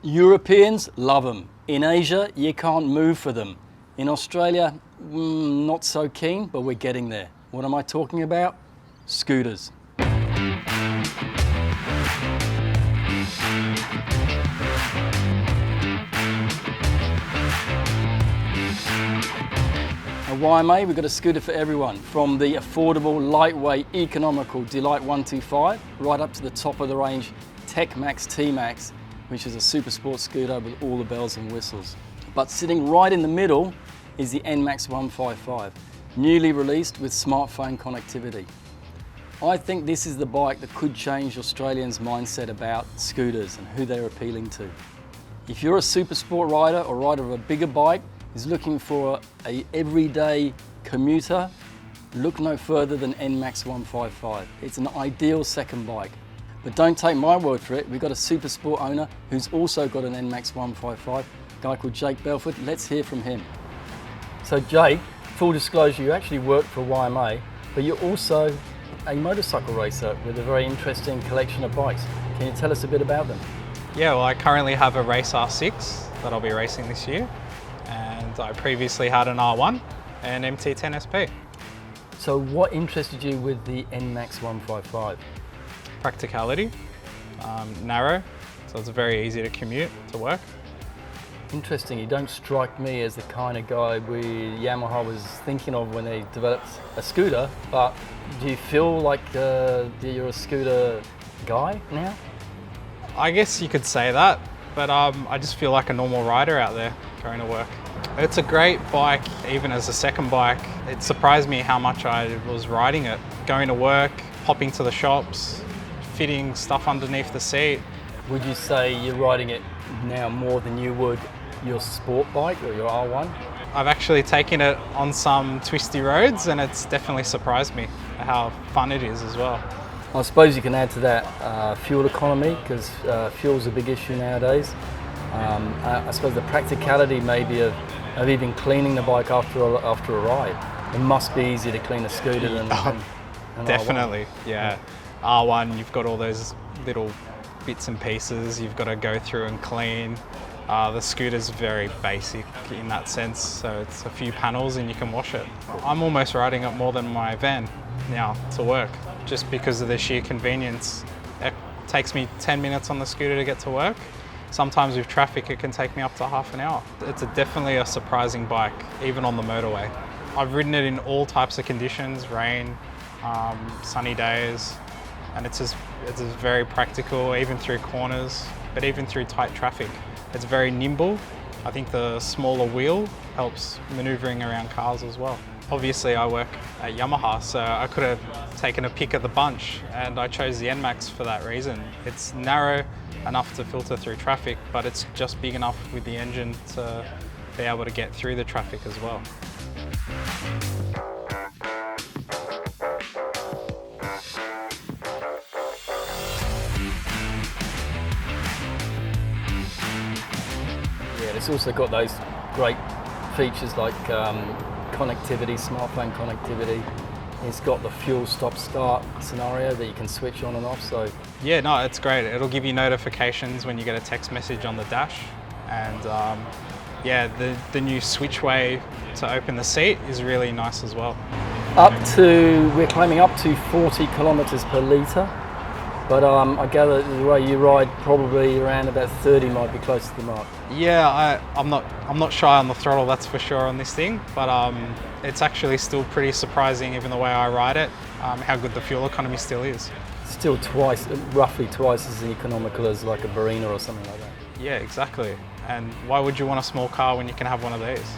Europeans love them. In Asia, you can't move for them. In Australia, not so keen, but we're getting there. What am I talking about? Scooters. A YMA, we've got a scooter for everyone, from the affordable, lightweight, economical Delight 125 right up to the top of the range NMAX T-Max, which is a super sports scooter with all the bells and whistles. But sitting right in the middle is the NMAX 155, newly released with smartphone connectivity. I think this is the bike that could change Australians' mindset about scooters and who they're appealing to. If you're a super sport rider or rider of a bigger bike who's looking for a everyday commuter, look no further than NMAX 155. It's an ideal second bike. But don't take my word for it, we've got a super sport owner who's also got an NMAX 155, a guy called Jake Belford. Let's hear from him. So Jake, full disclosure, you actually work for YMA, but you're also a motorcycle racer with a very interesting collection of bikes. Can you tell us a bit about them? Yeah, well, I currently have a Race R6 that I'll be racing this year, and I previously had an R1 and MT10 SP. So what interested you with the NMAX 155? Practicality, narrow, so it's very easy to commute to work. Interesting, you don't strike me as the kind of guy Yamaha was thinking of when they developed a scooter, but do you feel like you're a scooter guy now? I guess you could say that, but I just feel like a normal rider out there going to work. It's a great bike, even as a second bike. It surprised me how much I was riding it, going to work, popping to the shops, fitting stuff underneath the seat. Would you say you're riding it now more than you would your sport bike or your R1? I've actually taken it on some twisty roads and it's definitely surprised me how fun it is as well. I suppose you can add to that fuel economy, because fuel's a big issue nowadays. I suppose the practicality maybe of even cleaning the bike after a ride. It must be easier to clean a scooter than definitely, R1. yeah. R1, you've got all those little bits and pieces you've got to go through and clean. The scooter's very basic in that sense, so it's a few panels and you can wash it. I'm almost riding it more than my van now to work, just because of the sheer convenience. It takes me 10 minutes on the scooter to get to work. Sometimes with traffic it can take me up to half an hour. It's definitely a surprising bike, even on the motorway. I've ridden it in all types of conditions, rain, sunny days, and it's very practical, even through corners, but even through tight traffic. It's very nimble. I think the smaller wheel helps maneuvering around cars as well. Obviously I work at Yamaha, so I could have taken a pick of the bunch, and I chose the NMAX for that reason. It's narrow enough to filter through traffic, but it's just big enough with the engine to be able to get through the traffic as well. Yeah, it's also got those great features like connectivity, smartphone connectivity. It's got the fuel stop-start scenario that you can switch on and off. So yeah, no, it's great. It'll give you notifications when you get a text message on the dash, and yeah, the new switch way to open the seat is really nice as well. We're claiming up to 40 kilometres per litre, but I gather the way you ride, probably around about 30 might be close to the mark. Yeah, I'm not shy on the throttle, that's for sure, on this thing, but it's actually still pretty surprising, even the way I ride it, how good the fuel economy still is. Still roughly twice as economical as like a Barina or something like that. Yeah, exactly. And why would you want a small car when you can have one of these?